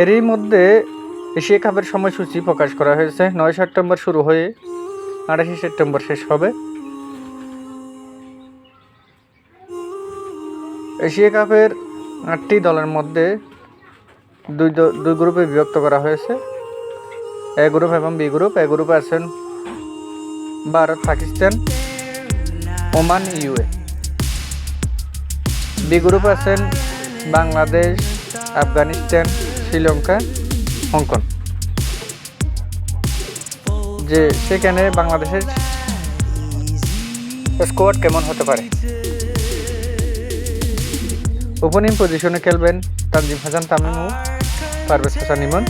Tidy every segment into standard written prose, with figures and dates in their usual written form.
এরই মধ্যে এশিয়া কাপের সময়সূচি প্রকাশ করা হয়েছে। 9 সেপ্টেম্বর শুরু হয়ে 28 সেপ্টেম্বর শেষ হবে। এশিয়া কাপের 8টি দলের মধ্যে দুই গ্রুপে বিভক্ত করা হয়েছে, এ গ্রুপ এবং বি গ্রুপ। এ গ্রুপে আছেন ভারত, পাকিস্তান, ওমান, ইউএ। বি গ্রুপে আছেন বাংলাদেশ, আফগানিস্তান, শ্রীলঙ্কা, হংকং। যে সেখানে বাংলাদেশের স্কোয়াড কেমন হতে পারে। ওপেনিং পজিশনে খেলবেন তানজিম হাসান তামিম ও পারভেজ হাসান ইমন।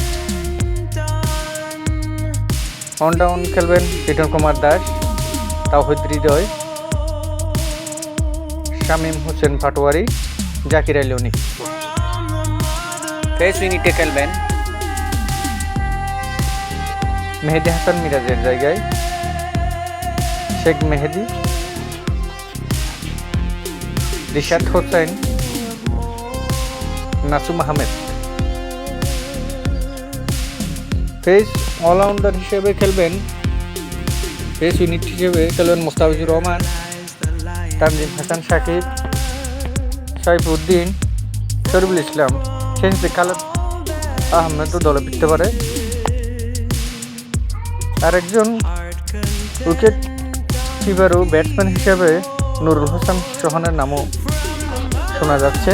অন ডাউন খেলবেন লিটন কুমার দাস, তাওহিদ হৃদয়, শামীম হোসেন পাটোয়ারি, জাকির আলী অনিক। ফেস উইকেটে খেলবেন মেহেদী হাসান মিরাজের জায়গায় শেখ মেহেদী, রিশাদ হোসেন, নাসুম আহমেদ। পেস অলরাউন্ডার হিসেবে খেলবেন, পেস ইউনিট হিসেবে খেলবেন মোস্তাফিজুর রহমান, তানজিম হাসান সাকিব, সাইফুদ্দিন, শরীফুল ইসলাম। শেষে খালেদ আহমেদও দলে ফিরতে পারে। আরেকজন উইকেট কিপার ও ব্যাটসম্যান হিসেবে নুরুল হাসান সোহানের নামও শোনা যাচ্ছে।